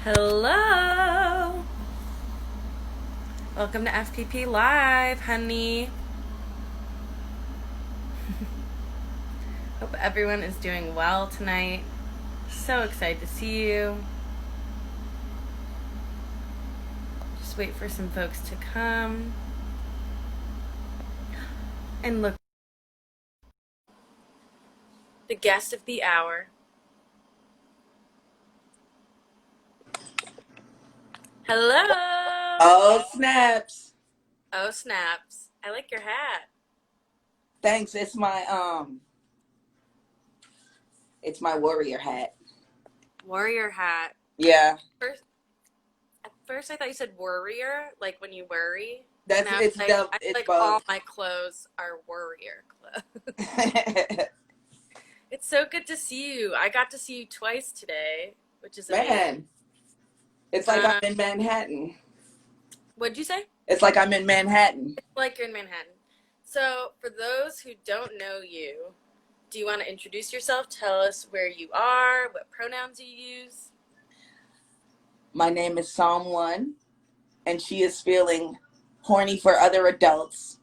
Hello! Welcome to FPP Live, honey. Hope everyone is doing well tonight. So excited to see you. Just wait for some folks to come. And look, the guest of the hour. Hello! Oh, snaps. Oh, snaps. I like your hat. Thanks. It's my warrior hat. Warrior hat. Yeah. First, at first I thought you said warrior, like when you worry. And That's now it's I feel it's like all both. my clothes are warrior clothes. It's so good to see you. I got to see you twice today, which is amazing. Man, it's like I'm Um, in Manhattan. what'd you say? It's like I'm in Manhattan. It's like you're in Manhattan. So, for those who don't know you, do you want to introduce yourself? Tell us where you are, what pronouns you use. My name is Psalm 1, and she is feeling horny for other adults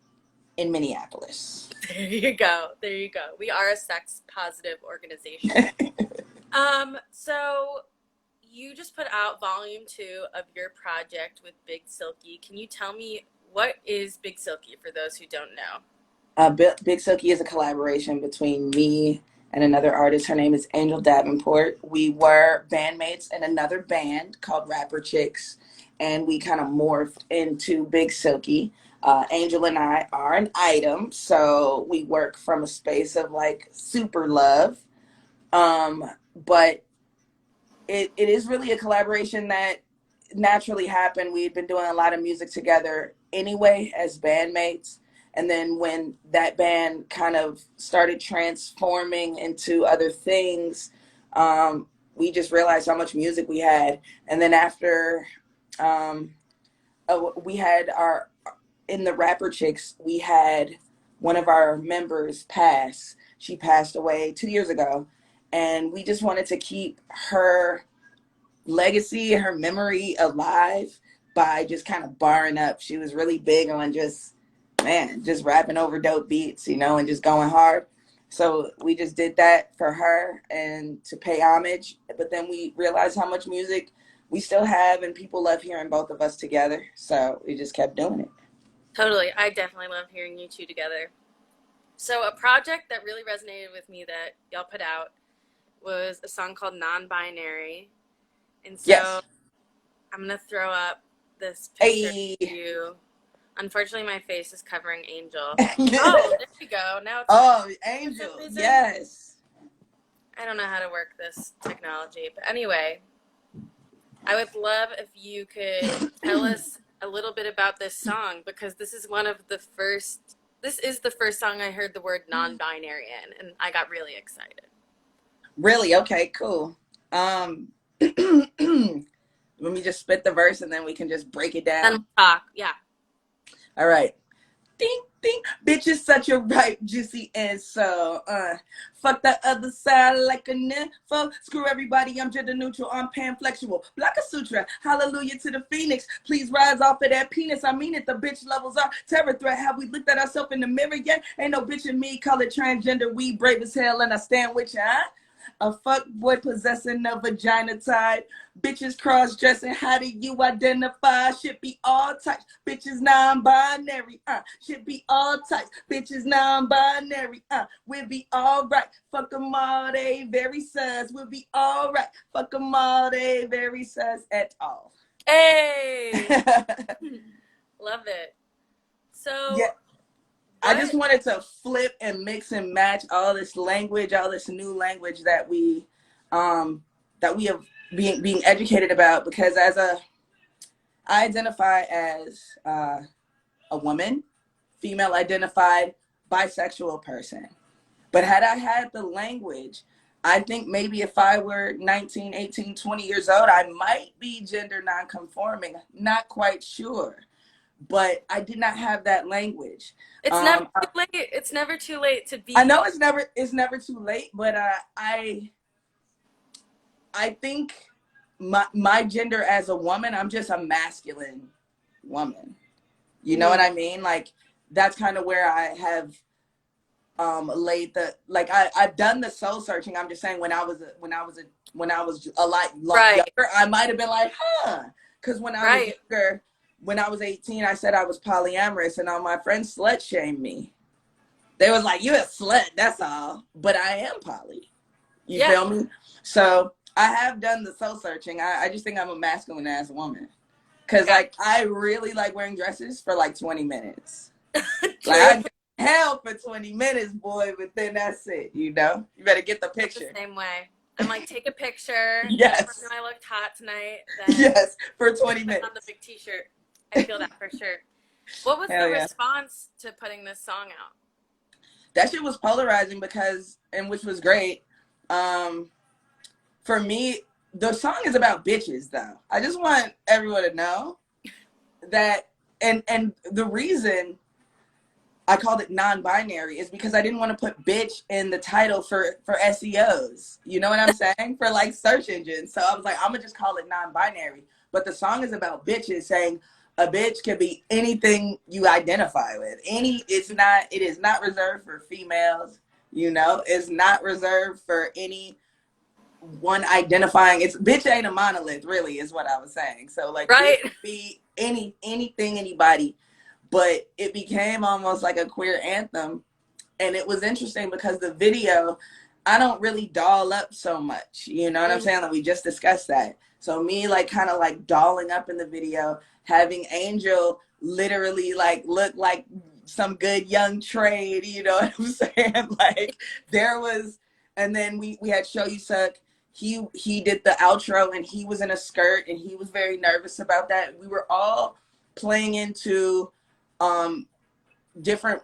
in Minneapolis. There you go. There you go. We are a sex positive organization. So you just put out volume 2 of your project with Big Silky. Can you tell me what is Big Silky for those who don't know? Big Silky is a collaboration between me and another artist. Her name is Angel Davenport. We were bandmates in another band called Rapper Chicks, and we kind of morphed into Big Silky. Angel and I are an item, so we work from a space of like super love. But it is really a collaboration that naturally happened. We had been doing a lot of music together anyway as bandmates. And then when that band kind of started transforming into other things, we just realized how much music we had. And then after um, we had our, in the Rapper Chicks, we had one of our members pass. She passed away 2 years ago. And we just wanted to keep her legacy, her memory alive by just kind of barring up. She was really big on just rapping over dope beats, and just going hard. So we just did that for her and to pay homage. But then we realized how much music we still have and people love hearing both of us together. So we just kept doing it. Totally. I definitely love hearing you two together. So, a project that really resonated with me that y'all put out was a song called Non-Binary. And so Yes. I'm going to throw up this picture of Hey. you. Unfortunately, my face is covering Angel. Oh, there we go. Now it's not. Oh, For some Angel. reason, Yes. I don't know how to work this technology. But anyway, I would love if you could tell us a little bit about this song because this is the first song I heard the word non-binary in, and I got really excited. Really? Okay, cool. Let me just spit the verse and then we can just break it Then down. we'll talk. Yeah. All right. Ding, ding. Bitch is such a ripe, juicy and so, fuck the other side like a nympho. Screw everybody, I'm gender neutral, I'm panflexual. Block a sutra, hallelujah to the phoenix. Please rise off of that penis, I mean it, the bitch levels are terror threat. Have we looked at ourselves in the mirror yet? Ain't no bitch in me, call it transgender, we brave as hell and I stand with ya, huh? A fuck boy possessing a vagina type. Bitches cross dressing. How do you identify? Should be all types. Bitches non-binary. Should be all types. Bitches non-binary. We'll be all right. Fuck them all. They very sus. We'll be all right. Fuck them all. They very sus at all. Hey, love it. Yeah. So, I just what? wanted to flip and mix and match all this language, all this new language that we have being educated about. Because I identify as a woman, female identified, bisexual person. But had I had the language, I think maybe if I were 19, 18, 20 years old, I might be gender nonconforming. Not quite sure. But I did not have that language. It's never Um, too late. It's never too late to I know be. it's never too late, but I think my gender as a woman, I'm just a masculine woman. You know Mm-hmm. what I mean? Like that's kind of where I have laid the like I've done the soul searching. I'm just saying when I was a lot Right. younger, I might have been like, huh. Because when I was Right. younger, when I was 18, I said I was polyamorous, and all my friends slut shamed me. They was like, "You a slut, that's all." But I am poly. You Yeah. feel me? So I have done the soul searching. I just think I'm a masculine ass woman. Cause Yeah. like I really like wearing dresses for like 20 minutes. Like True. I get hell for 20 minutes, boy, but then that's it, you know? You better get the I'm the picture. same way. I'm like, take a picture, let everyone know Yes. I looked hot tonight, then Yes. For 20 put on the minutes. big t-shirt. I feel that for sure. What was the Hell yeah. response to putting this song out? That shit was polarizing because, and which was great. Um, for me, the song is about bitches though. I just want everyone to know that, and the reason I called it non-binary is because I didn't want to put bitch in the title for SEOs. You know what I'm saying? For like search engines. So I was like, I'm gonna just call it non-binary. But the song is about bitches, saying a bitch can be anything you identify with. It is not reserved for females, you know, it's not reserved for any one identifying. It's bitch ain't a monolith, really, is what I was saying. So like bitch Right. could be anything, anybody, but it became almost like a queer anthem. And it was interesting because the video, I don't really doll up so much. You know what I'm Mm-hmm. saying? Like we just discussed that. So me like kind of like dolling up in the video, having Angel literally like look like some good young trade, you know what I'm saying? Like there was, and then we had Show You Suck. He did the outro and he was in a skirt and he was very nervous about that. We were all playing into different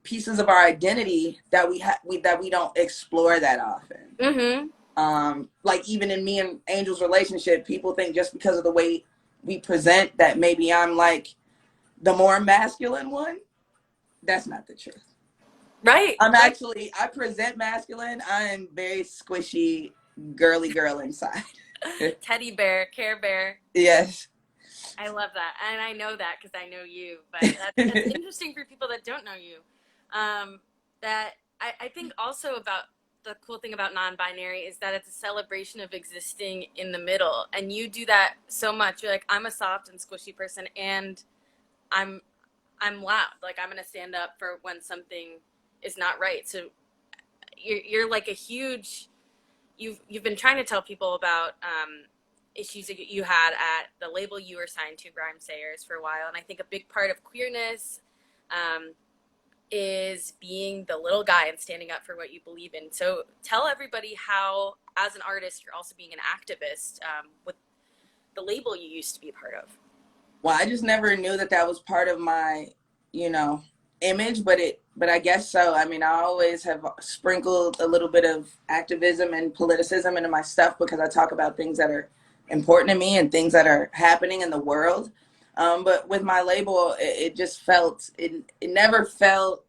pieces of our identity that that we don't explore that often. Mm-hmm. Like even in me and Angel's relationship, people think just because of the way we present that maybe I'm like the more masculine one. That's not the truth. Right. Right. I present masculine. I am very squishy, girly girl inside. Teddy bear, Care Bear. Yes. I love that, and I know that because I know you. But that's interesting for people that don't know you. That I think also about the cool thing about non-binary is that it's a celebration of existing in the middle, and you do that so much. You're like, I'm a soft and squishy person, and I'm I'm loud. Like I'm gonna stand up for when something is not right. So you're like a huge. You've been trying to tell people about issues that you had at the label you were signed to, Rhymesayers, for a while, and I think a big part of queerness um, is being the little guy and standing up for what you believe in. So tell everybody how, as an artist, you're also being an activist with the label you used to be a part of. Well, I just never knew that that was part of my, you know, image, but I guess so. I mean, I always have sprinkled a little bit of activism and politicism into my stuff because I talk about things that are important to me and things that are happening in the world. But with my label, it just felt, it never felt,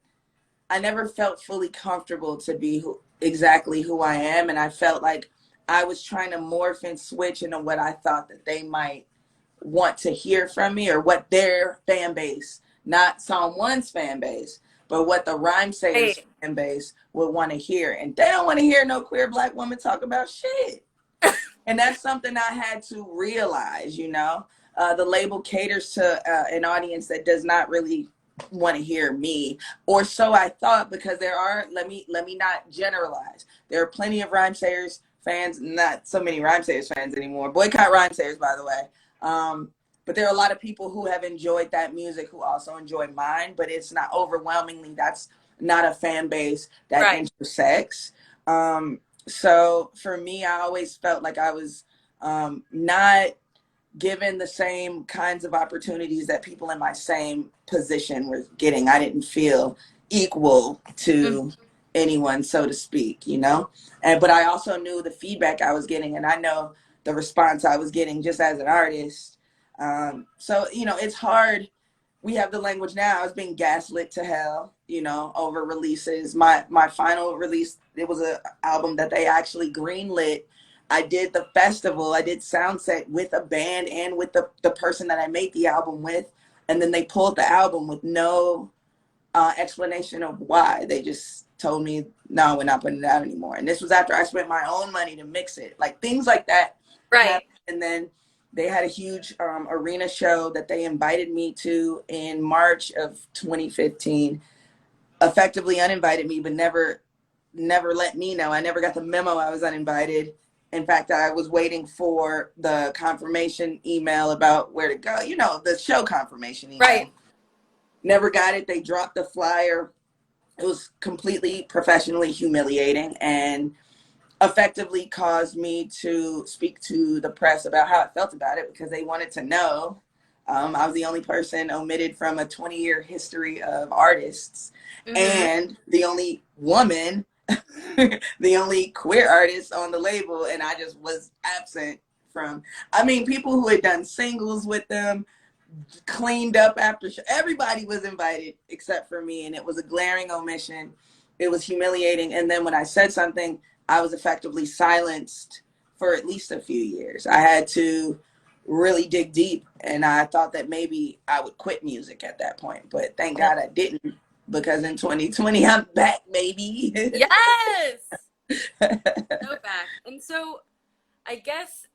I never felt fully comfortable to be exactly who I am. And I felt like I was trying to morph and switch into what I thought that they might want to hear from me, or what their fan base, not Psalm One's fan base, but what the Rhymesayers Hey, fan base would want to hear. And they don't want to hear no queer black woman talk about shit. And that's something I had to realize, you know. The label caters to an audience that does not really want to hear me, or so I thought, because there are, let me not generalize. There are plenty of Rhymesayers fans, not so many Rhymesayers fans anymore. Boycott Rhymesayers, by the way. But there are a lot of people who have enjoyed that music who also enjoy mine, but it's not overwhelmingly, that's not a fan base that right. intersects. So for me, I always felt like I was not given the same kinds of opportunities that people in my same position were getting. I didn't feel equal Mm-hmm. to anyone, so to speak, you know? And but I also knew the feedback I was getting, and I know the response I was getting just as an artist. So, you know, it's hard. We have the language now. I was being gaslit to hell, you know, over releases. My final release, it was an album that they actually greenlit I did the festival. I did Soundset with a band and with the person that I made the album with. And then they pulled the album with no explanation of why. They just told me, no, we're not putting it out anymore. And this was after I spent my own money to mix it. Like things like that Right. happened. And then they had a huge arena show that they invited me to in March of 2015. Effectively uninvited me, but never let me know. I never got the memo I was uninvited. In fact, I was waiting for the confirmation email about where to go. You know, the show confirmation email. Right. Never got it. They dropped the flyer. It was completely professionally humiliating and effectively caused me to speak to the press about how I felt about it because they wanted to know. I was the only person omitted from a 20-year history of artists Mm-hmm. and the only woman, the only queer artist on the label. And I just was absent from, I mean, people who had done singles with them, cleaned up after everybody was invited except for me, and it was a glaring omission. It was humiliating. And then when I said something, I was effectively silenced for at least a few years. I had to really dig deep, and I thought that maybe I would quit music at that point, but thank No. God I didn't, because in 2020 I'm back, maybe. Yes. So back. And so I guess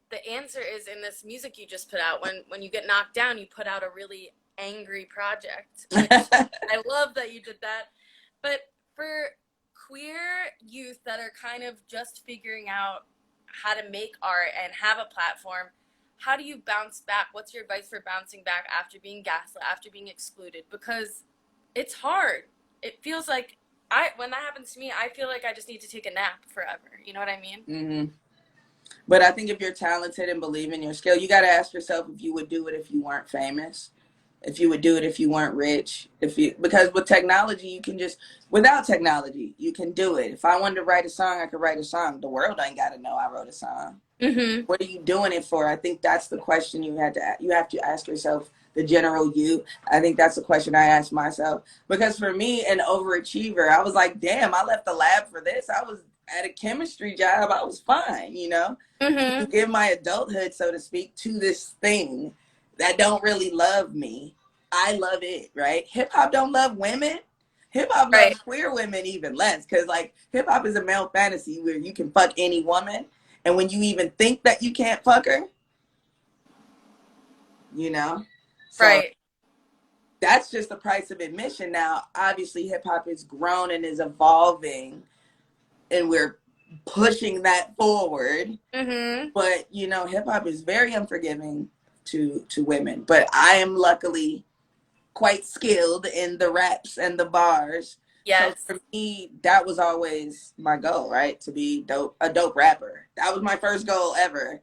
the answer is in this music you just put out. When you get knocked down, you put out a really angry project, which I love that you did that. But for queer youth that are kind of just figuring out how to make art and have a platform, how do you bounce back? What's your advice for bouncing back after being gaslit, after being excluded? Because it's hard. It feels like when that happens to me, I feel like I just need to take a nap forever. You know what I mean? hmm But I think if you're talented and believe in your skill, you got to ask yourself if you would do it if you weren't famous, if you would do it if you weren't rich, because with technology, you can just, without technology, you can do it. If I wanted to write a song, I could write a song. The world ain't got to know I wrote a song. Mm-hmm. What are you doing it for? I think that's the question you have to ask yourself, the general you. I think that's the question I asked myself, because for me, an overachiever, I was like, damn, I left the lab for this. I was at a chemistry job. I was fine, you know, to Mm-hmm. give my adulthood, so to speak, to this thing that don't really love me. I love it, right? Hip hop don't love women. Hip hop Right. loves queer women even less, because like hip hop is a male fantasy where you can fuck any woman, and when you even think that you can't fuck her, you know. So Right. that's just the price of admission. Now, obviously, hip hop has grown and is evolving, and we're pushing that forward. Mm-hmm. But you know, hip hop is very unforgiving to women. But I am luckily quite skilled in the raps and the bars. So Yes. for me, that was always my goal, right? To be a dope rapper. That was my first goal ever,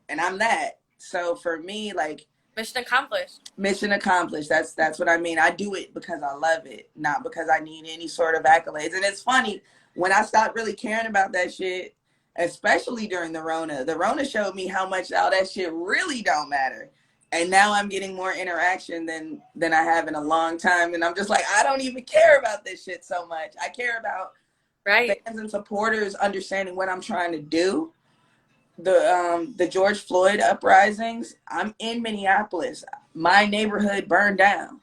and I'm that. So for me, like, Mission accomplished. mission accomplished. That's what I mean. I do it because I love it, not because I need any sort of accolades. And it's funny, when I stopped really caring about that shit, especially during the Rona. The Rona showed me how much all that shit really don't matter. And now I'm getting more interaction than I have in a long time. And I'm just like, I don't even care about this shit so much. I care about Right. fans and supporters understanding what I'm trying to do. The George Floyd uprisings, I'm in Minneapolis. My neighborhood burned down.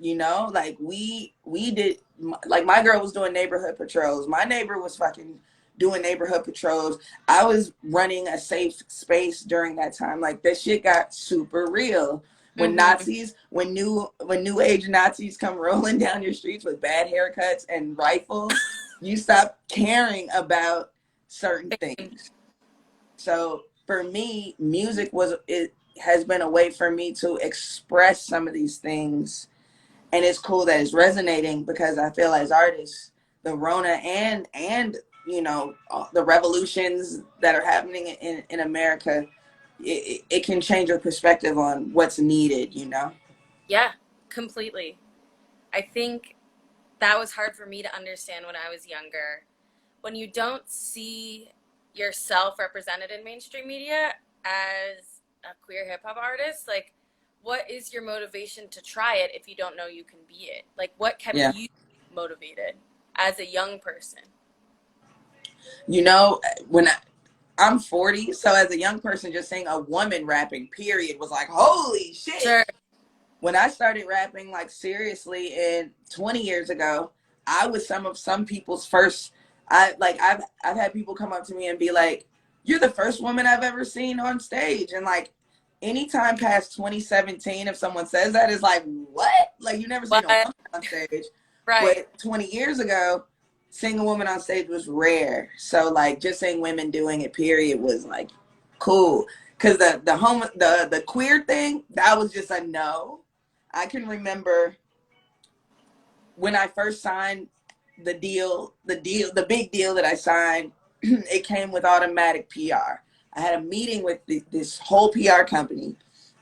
You know, like we did, like my girl was doing neighborhood patrols. My neighbor was fucking doing neighborhood patrols. I was running a safe space during that time. Like that shit got super real. When Mm-hmm. Nazis, when new age Nazis come rolling down your streets with bad haircuts and rifles, you stop caring about certain things. So for me, music was, it has been a way for me to express some of these things, and it's cool that it's resonating, because I feel as artists, the Rona and you know, the revolutions that are happening in America, it can change your perspective on what's needed. You know. Yeah, completely. I think that was hard for me to understand when I was younger. When you don't see yourself represented in mainstream media as a queer hip hop artist, like, what is your motivation to try it if you don't know you can be it? Like, what kept Yeah. you motivated as a young person? You know, when I'm 40, so as a young person, just seeing a woman rapping, period, was like, holy shit. Sure. When I started rapping like seriously in 20 years ago, I was some people's first. I've had people come up to me and be like, "You're the first woman I've ever seen on stage," and like anytime past 2017, if someone says that, it's like, what? Like, you never seen a What? woman on stage. Right. But 20 years ago, seeing a woman on stage was rare. So like just seeing women doing it, period, was like cool. Cause the queer thing, that was just a no. I can remember when I first signed the big deal that I signed, it came with automatic PR. I had a meeting with this whole PR company,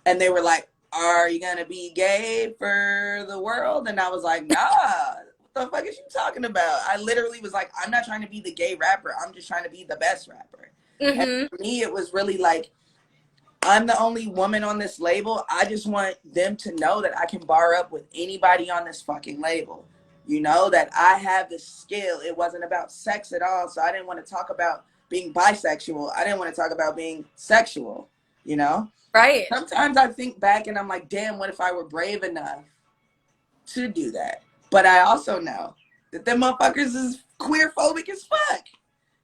and they were like, "Are you gonna be gay for the world?" And I was like, "Nah. What the fuck is you talking about?" I literally was like, "I'm not trying to be the gay rapper. I'm just trying to be the best rapper." And Mm-hmm. for me, it was really like, I'm the only woman on this label. I just want them to know that I can bar up with anybody on this fucking label. You know, that I have the skill. It wasn't about sex at all. So I didn't want to talk about being bisexual. I didn't want to talk about being sexual, you know? Right. Sometimes I think back and I'm like, damn, what if I were brave enough to do that? But I also know that them motherfuckers is queer phobic as fuck.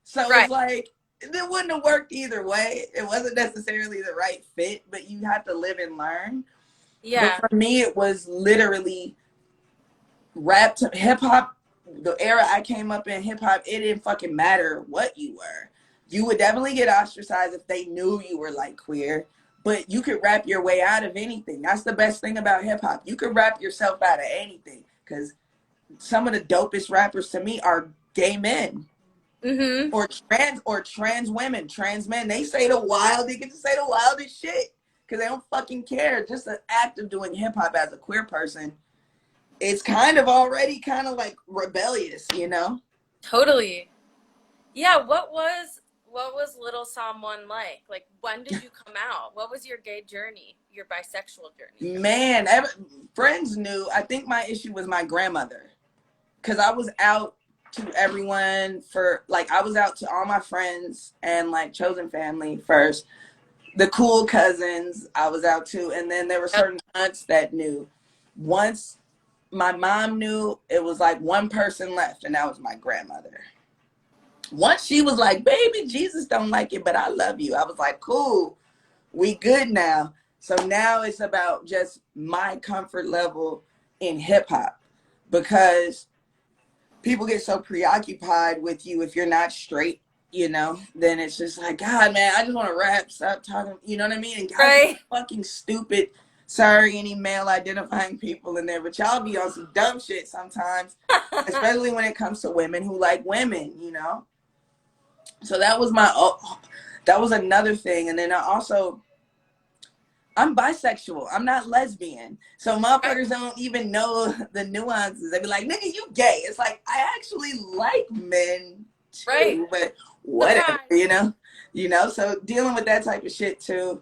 So Right. it's like, it wouldn't have worked either way. It wasn't necessarily the right fit, but you have to live and learn. But Yeah. for me, it was literally rap to hip hop. The era I came up in hip hop, it didn't fucking matter what you were. You would definitely get ostracized if they knew you were like queer, but you could rap your way out of anything. That's the best thing about hip hop. You could rap yourself out of anything, because some of the dopest rappers to me are gay men Mm-hmm. or trans women, trans men. They get to say the wildest shit because they don't fucking care. Just the act of doing hip hop as a queer person, it's kind of already kind of like rebellious, you know? Totally. Yeah. What was Little Someone like? Like, when did you come out? What was your gay journey? Your bisexual journey? Man, friends knew. I think my issue was my grandmother, because I was out to everyone for like, I was out to all my friends and like chosen family first. The cool cousins I was out to, and then there were Yep. certain aunts that knew. Once my mom knew, it was like one person left, and that was my grandmother. Once she was like, "Baby, Jesus don't like it, but I love you," I was like, "Cool, we good now." So now it's about just my comfort level in hip hop, because people get so preoccupied with you if you're not straight, you know, then it's just like, God, man, I just want to rap, stop talking, you know what I mean? And guys are Right. fucking stupid. Sorry, any male identifying people in there, but y'all be on some dumb shit sometimes, especially when it comes to women who like women, you know? So that was another thing. And then I also, I'm bisexual. I'm not lesbian. So Right. motherfuckers don't even know the nuances. They be like, nigga, you gay. It's like, I actually like men Right. too, but whatever, Surprise. you know? You know, so dealing with that type of shit too.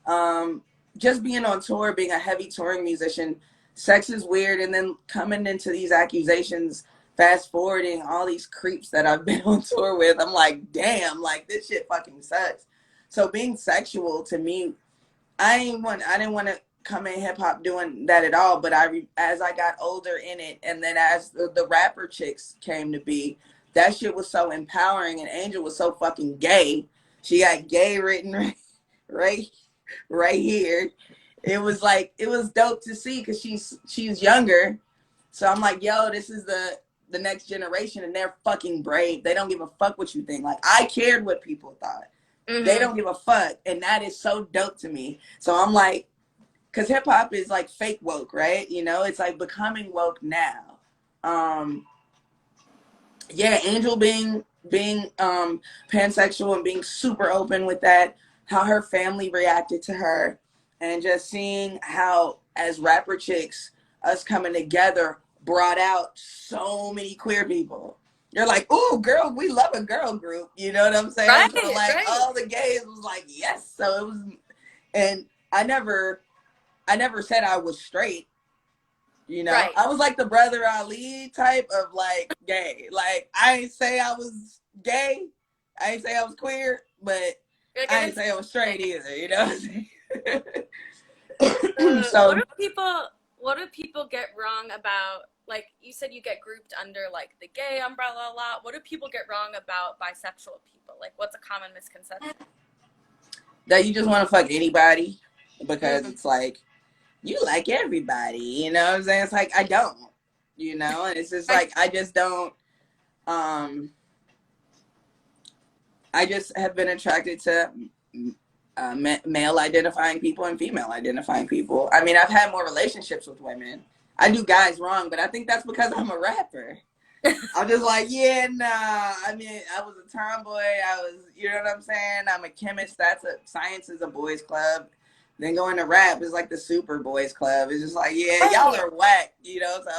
Um, just being on tour, being a heavy touring musician, sex is weird. And then coming into these accusations, fast forwarding all these creeps that I've been on tour with, I'm like, damn, like this shit fucking sucks. So being sexual to me, I didn't want to come in hip hop doing that at all. But as I got older in it, and then as the rapper chicks came to be, that shit was so empowering. And Angel was so fucking gay. She got gay written right, right here. It was like, it was dope to see, because she's younger. So I'm like, yo, this is the next generation, and they're fucking brave. They don't give a fuck what you think. Like, I cared what people thought. They Mm-hmm. don't give a fuck, and that is so dope to me. So I'm like, because hip hop is like fake woke, right? You know, it's like becoming woke now. Um, yeah, Angel being pansexual and being super open with that, how her family reacted to her, and just seeing how as rapper chicks, us coming together brought out so many queer people. You're like, "Ooh, girl, we love a girl group." You know what I'm saying? So Right. like Right. all the gays was like, yes. So it was, and I never said I was straight. You know, Right. I was like the brother Ali type of like gay. Like, I ain't say I was gay. I ain't say I was queer, but Like, I ain't say I was straight either, you know what I'm saying? what So do people get wrong about, like you said you get grouped under like the gay umbrella a lot. What do people get wrong about bisexual people? Like, what's a common misconception? that you just want to fuck anybody because Mm. it's like you like everybody, you know what I'm saying? It's like I don't, you know, and it's just like I just don't. Um, I just have been attracted to male identifying people and female identifying people. I mean, I've had more relationships with women. I do guys wrong, but I think that's because I'm a rapper. I'm just like, yeah, nah. I mean, I was a tomboy. I was, you know what I'm saying? I'm a chemist. Science is a boys club. Then going to rap is like the super boys club. It's just like, yeah, y'all Right. are whack, you know. So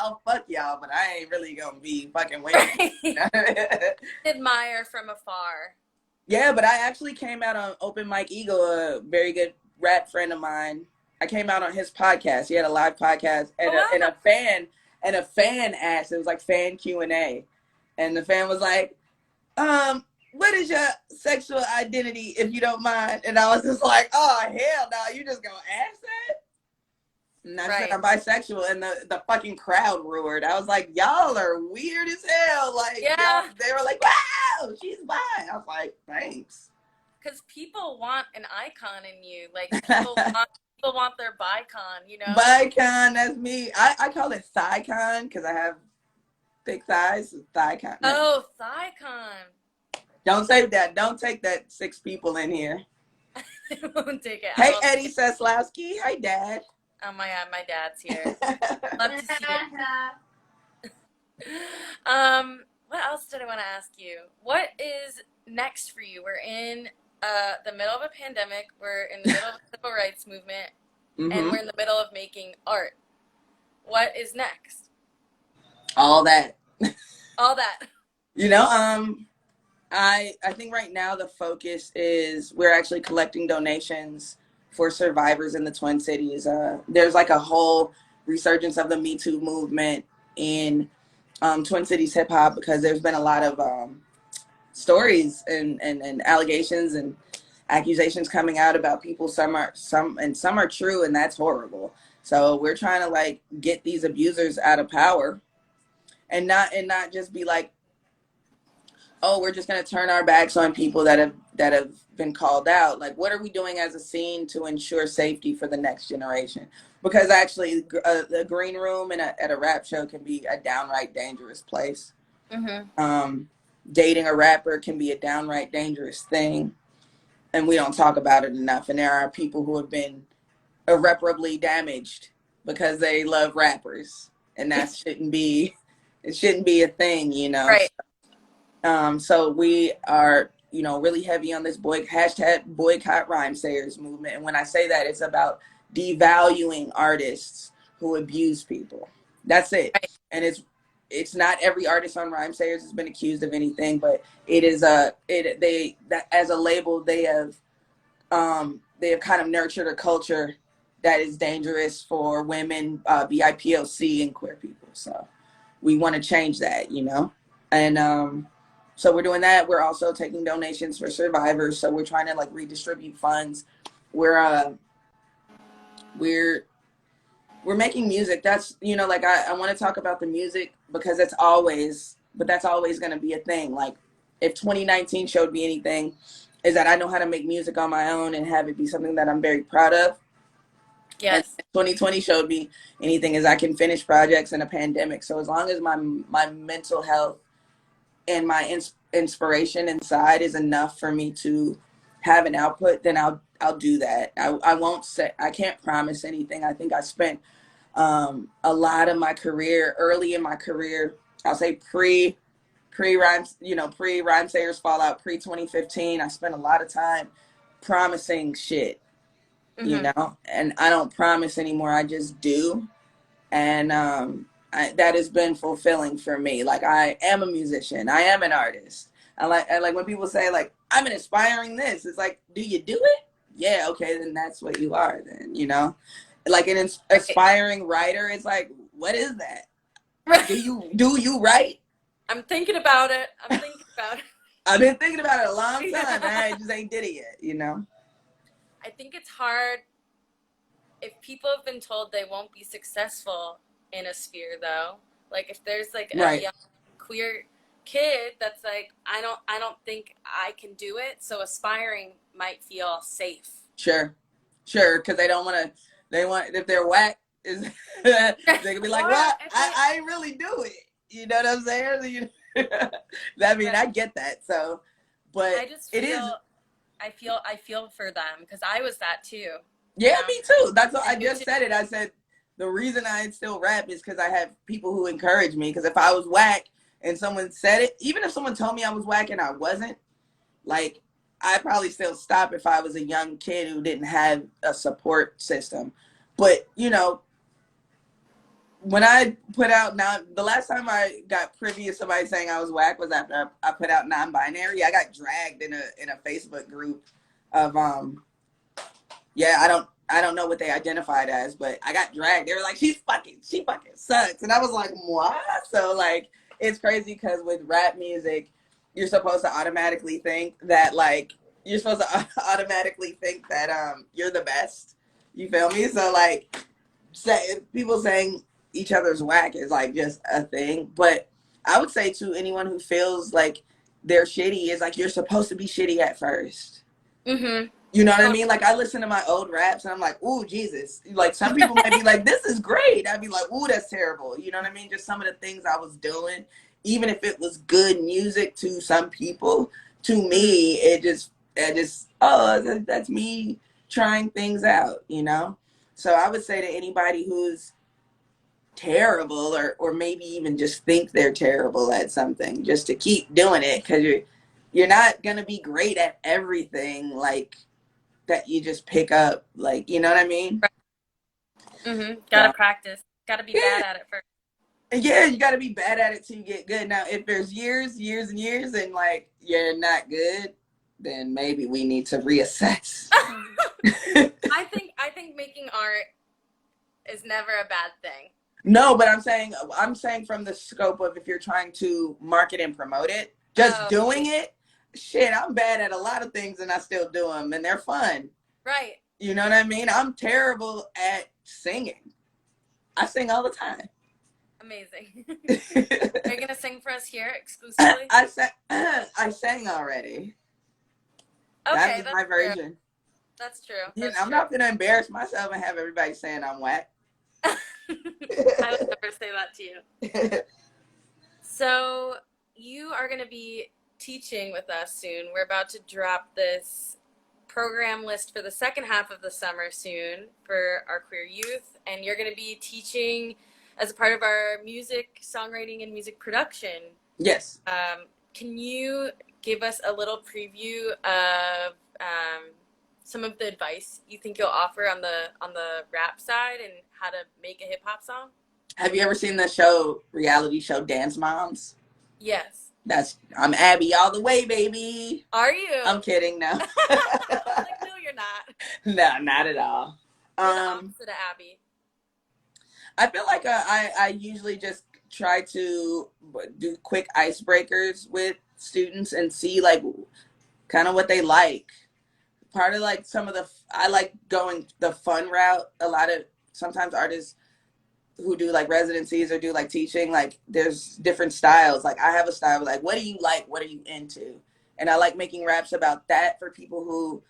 I'll fuck y'all, but I ain't really gonna be fucking with Right. you. Admire from afar. Yeah, but I actually came out on Open Mike Eagle, a very good rap friend of mine. I came out on his podcast. He had a live podcast, Oh, and wow. a fan asked. It was like fan Q&A, and the fan was like, what is your sexual identity, if you don't mind? And I was just like, oh hell no, you just gonna ask that? And I said Right. I'm bisexual, and the fucking crowd roared. I was like, y'all are weird as hell. Like y'all, Yeah. they were like, wow, she's bi. I was like, thanks. Because people want an icon in you. Like, people want their bicon, you know? Bicon, that's me. I call it thigh-con because I have thick thighs. Thigh-con. No. Oh, Thicon. Don't say that. Don't take that 6 people in here. I won't take it. I Hey, won't Eddie take it. Seslowski. Hi, Dad. Oh my god, my dad's here. Love to see it. What else did I want to ask you? What is next for you? We're in the middle of a pandemic. We're in the middle of a civil rights movement, and Mm-hmm. we're in the middle of making art. What is next? All that. All that. You know, I think right now the focus is we're actually collecting donations for survivors in the Twin Cities. There's like a whole resurgence of the Me Too movement in Twin Cities hip hop because there's been a lot of stories and allegations and accusations coming out about people. Some are true, and that's horrible. So we're trying to like get these abusers out of power, and not just be like, oh, we're just going to turn our backs on people that have been called out. Like, what are we doing as a scene to ensure safety for the next generation? Because actually, the green room at a rap show can be a downright dangerous place. Mm-hmm. Dating a rapper can be a downright dangerous thing, and we don't talk about it enough. And there are people who have been irreparably damaged because they love rappers, and that shouldn't be. It shouldn't be a thing, you know. Right. So we are, you know, really heavy on this hashtag boycott rhyme sayers movement. And when I say that, it's about devaluing artists who abuse people. That's it. Right. And it's not every artist on rhyme sayers has been accused of anything, but it is that as a label they have kind of nurtured a culture that is dangerous for women, BIPOC, and queer people. So we want to change that, you know, and so we're doing that. We're also taking donations for survivors. So we're trying to like redistribute funds. We're we're we're making music. That's, you know, like I want to talk about the music because that's always going to be a thing. Like if 2019 showed me anything, is that I know how to make music on my own and have it be something that I'm very proud of. And Yes. 2020 showed me anything is I can finish projects in a pandemic. So as long as my mental health and my inspiration inside is enough for me to have an output, then I'll do that. I won't say, I can't promise anything. I think I spent a lot of my career, early in my career, I'll say pre rhymes, you know, pre Rhyme Sayers Fallout, pre 2015. I spent a lot of time promising shit, you Mm-hmm. know, and I don't promise anymore. I just do. And that has been fulfilling for me. Like I am a musician. I am an artist. I like when people say like I'm an aspiring this. It's like, do you do it? Yeah, okay, then that's what you are. Then, you know, like an aspiring writer. It's like, what is that? Right. Do you write? I'm thinking about it. I'm thinking about it. I've been thinking about it a long time. I just ain't did it yet, you know? I think it's hard if people have been told they won't be successful in a sphere though. Like if there's like a Right. young queer kid that's like, I don't think I can do it, so aspiring might feel safe. Sure. Sure. Because they don't want to, they want, if they're whack, is they can be like, Or well, if they I really do it. You know what I'm saying? I mean, I right. get that. So, but I just it is, feel I feel for them because I was that too, you yeah, know. me too. That's what I And you just too. said it. I said the reason I still rap is because I have people who encourage me. Because if I was whack and someone said it, even if someone told me I was whack and I wasn't, like I'd probably still stop if I was a young kid who didn't have a support system. But you know, when I put out now, the last time I got privy to somebody saying I was whack was after I put out non-binary. I got dragged in a Facebook group of yeah, I don't know what they identified as, but I got dragged. They were like, she fucking sucks. And I was like, what? So like it's crazy because with rap music, you're supposed to automatically think that like you're supposed to automatically think that you're the best. You feel me? So like people saying each other's whack is like just a thing. But I would say to anyone who feels like they're shitty is like you're supposed to be shitty at first. Mm-hmm. You know what I Totally. mean? Like I listen to my old raps and I'm like, ooh, Jesus. Like some people might be like, this is great. I'd be like, ooh, that's terrible. You know what I mean? Just some of the things I was doing, even if it was good music to some people, to Mm-hmm. me, it just, oh, that's me trying things out, you know? So I would say to anybody who's terrible or maybe even just think they're terrible at something, just to keep doing it because you're not going to be great at everything. Like, that you just pick up, like, you know what I mean? Right. Mm-hmm. Gotta So practice. Gotta be yeah, bad at it first. and yeah, you got to be bad at it till you get good. Now, if there's years and years, and like you're not good, then maybe we need to reassess. I think making art is never a bad thing. No, but I'm saying from the scope of if you're trying to market and promote it, just Oh, doing it. Shit, I'm bad at a lot of things, and I still do them, and they're fun. right. You know what I mean? I'm terrible at singing. I sing all the time. Amazing. Are you gonna sing for us here exclusively? I sang already. That Okay, was that's my true. version. That's true. You know, That's I'm true. not gonna embarrass myself and have everybody saying I'm whack. I would never say that to you. So you are going to be teaching with us soon. We're about to drop this program list for the second half of the summer soon for our queer youth, and you're going to be teaching as a part of our music songwriting and music production. Yes. Can you give us a little preview of some of the advice you think you'll offer on the rap side and how to make a hip hop song? Have you ever seen the reality show Dance Moms? Yes. I'm Abby all the way, baby. Are you? I'm kidding, no. I was like, no, you're not. No, not at all. You're the Um, opposite of Abby. I feel like I usually just try to do quick icebreakers with students and see like kind of what they like. Part of like some of the I like going the fun route. A lot of sometimes artists who do like residencies or do like teaching, like there's different styles. Like I have a style like what do you like, what are you into, and I like making raps about that for people who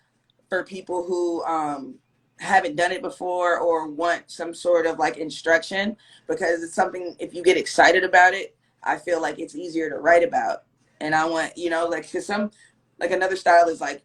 haven't done it before or want some sort of like instruction, because it's something, if you get excited about it, I feel like it's easier to write about. And I want, you know, like because some like another style is like,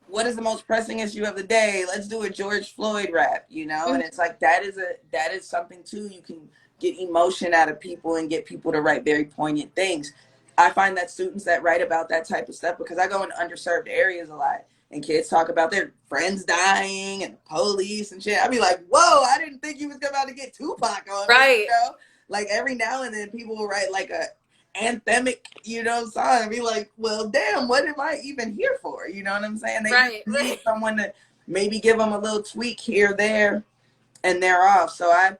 what is the most pressing issue of the day? Let's do a George Floyd rap, you know? Mhm. And it's like that is something too. You can get emotion out of people and get people to write very poignant things. I find that students that write about that type of stuff, because I go in underserved areas a lot and kids talk about their friends dying and the police and shit. I'd be like, whoa, I didn't think you was about to get Tupac on me, you Right, know? Like every now and then people will write like a anthemic, you know, song and be like, well, damn, what am I even here for? You know what I'm saying? They just right, need right. someone to maybe give them a little tweak here, there, and they're off. So I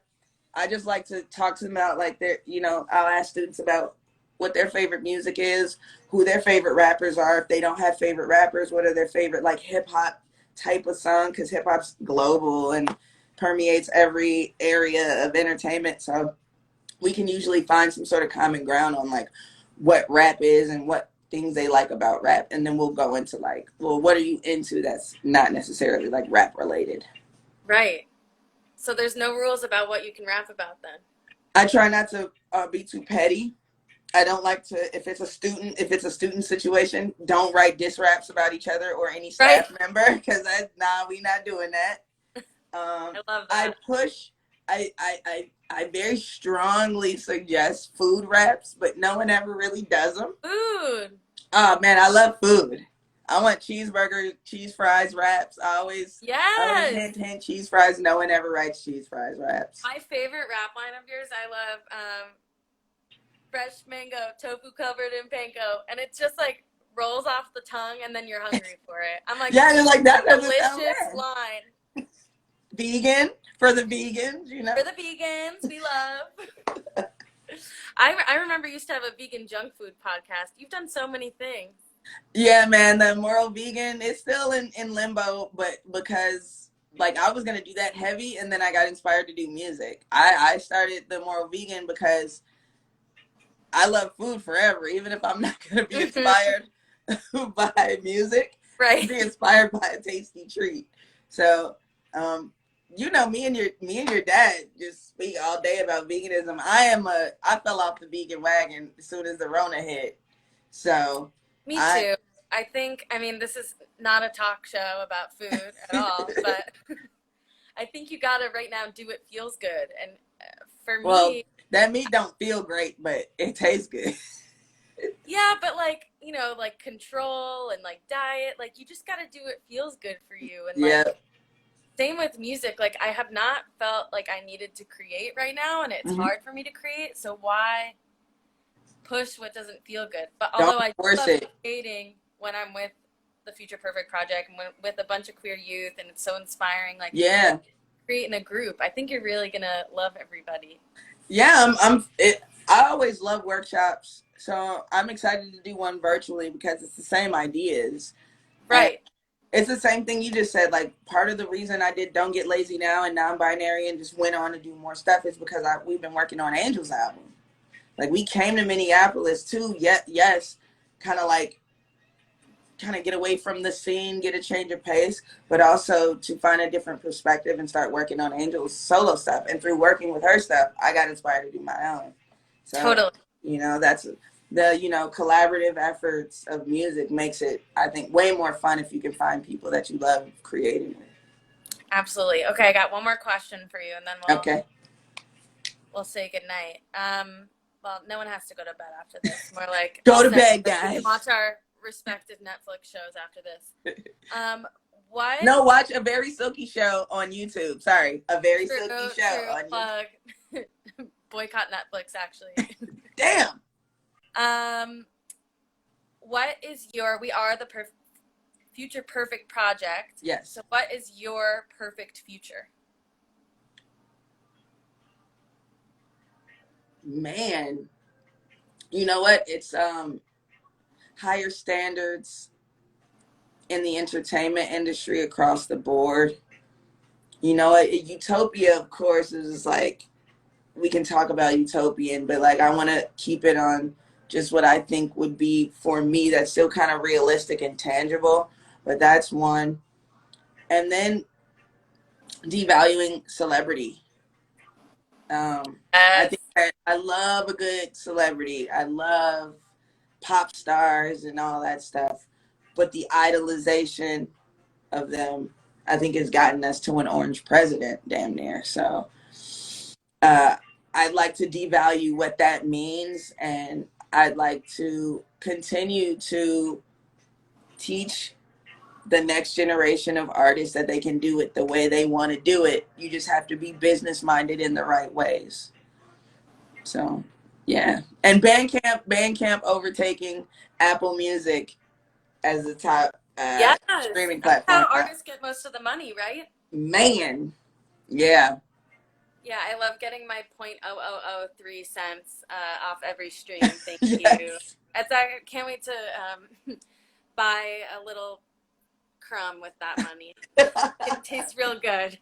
just like to talk to them about like their, you know, I'll ask students about what their favorite music is, who their favorite rappers are. If they don't have favorite rappers, what are their favorite like hip hop type of song? Because hip hop's global and permeates every area of entertainment. So we can usually find some sort of common ground on like what rap is and what things they like about rap, and then we'll go into like, well, what are you into that's not necessarily like rap related. Right. So there's no rules about what you can rap about then. I try not to be too petty. I don't like to, if it's a student situation, don't write diss raps about each other or any Right. staff member, because we not doing that. I love I that. push, I very strongly suggest food raps, but no one ever really does them. Food. Oh man, I love food. I want cheeseburger, cheese fries wraps. I always Yes. hint cheese fries. No one ever writes cheese fries wraps. My favorite rap line of yours, I love fresh mango, tofu covered in panko. And it just like rolls off the tongue and then you're hungry for it. I'm like, Yeah, you're like, that doesn't sound delicious bad. line. Vegan for the vegans, you know. For the vegans, we love. I remember you used to have a vegan junk food podcast. You've done so many things. Yeah, man, the moral vegan is still in limbo, but because like I was gonna do that heavy, and then I got inspired to do music. I started the moral vegan because I love food forever, even if I'm not gonna be inspired by music. Right. Be inspired by a tasty treat. So, you know, me and your dad just speak all day about veganism. I fell off the vegan wagon as soon as the Rona hit. So Me too. I mean, this is not a talk show about food at all, but I think you gotta right now do what feels good. And for well, me, that meat don't feel great, but it tastes good. yeah, but like, you know, like control and like diet, like you just gotta do what feels good for you. And Yeah. like, same with music. Like, I have not felt like I needed to create right now, and it's hard for me to create. So why push what doesn't feel good? But although Don't I force love it. creating when I'm with the Future Perfect Project and with a bunch of queer youth, and it's so inspiring. Like, Yeah. creating a group, I think you're really gonna love everybody. Yeah, I always love workshops, so I'm excited to do one virtually because it's the same ideas. And Right. it's the same thing you just said. Like, part of the reason I did Don't Get Lazy Now and Non-Binary and just went on to do more stuff is because we've been working on Angel's album. Like, we came to Minneapolis too, yes, kind of get away from the scene, get a change of pace, but also to find a different perspective and start working on Angel's solo stuff. And through working with her stuff, I got inspired to do my own. So, Totally. you know, that's collaborative efforts of music makes it, I think, way more fun if you can find people that you love creating with. Absolutely. Okay, I got one more question for you, and then Okay. we'll say goodnight. Well, no one has to go to bed after this. More like Go to bed, guys. Watch our respective Netflix shows after this. What? No, watch A Very Silky Show on YouTube. Sorry, A Very True, Silky Show on YouTube. plug. Boycott Netflix, actually. Damn. What is we are the Future Perfect Project. Yes. So what is your perfect future? Man, you know what? It's higher standards in the entertainment industry across the board. You know, utopia, of course, is like, we can talk about utopian, but like, I want to keep it on just what I think would be, for me, that's still kind of realistic and tangible. But that's one. And then devaluing celebrity. I think that I love a good celebrity. I love pop stars and all that stuff. But the idolization of them, I think, has gotten us to an orange president, damn near. So I'd like to devalue what that means, and I'd like to continue to teach the next generation of artists that they can do it the way they want to do it. You just have to be business minded in the right ways. So, yeah. And Bandcamp overtaking Apple Music as the top streaming That's platform. how artists get most of the money, right? Man, yeah. Yeah, I love getting my 0.0003 cents off every stream. Thank you. Yes. I can't wait to buy a little crumb with that money. It tastes real good.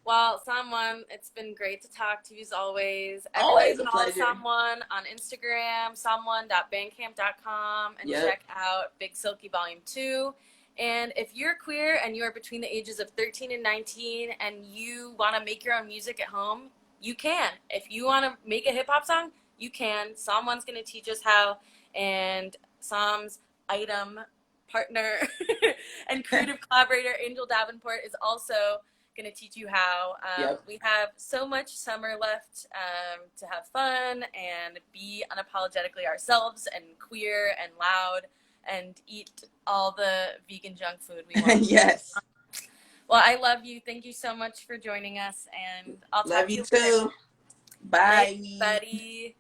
Well, someone, it's been great to talk to you as always. Everybody Always a follow pleasure. someone on Instagram, someone.bandcamp.com, and Yep. check out Big Silky Volume 2. And if you're queer and you are between the ages of 13 and 19 and you want to make your own music at home, you can. If you want to make a hip hop song, you can. Someone's going to teach us how. And Sam's item partner and creative collaborator, Angel Davenport, is also going to teach you how. Yep. We have so much summer left to have fun and be unapologetically ourselves and queer and loud and eat all the vegan junk food we want. Yes. Well, I love you. Thank you so much for joining us, and I'll talk Love to you you later. too. Bye, Bye. buddy.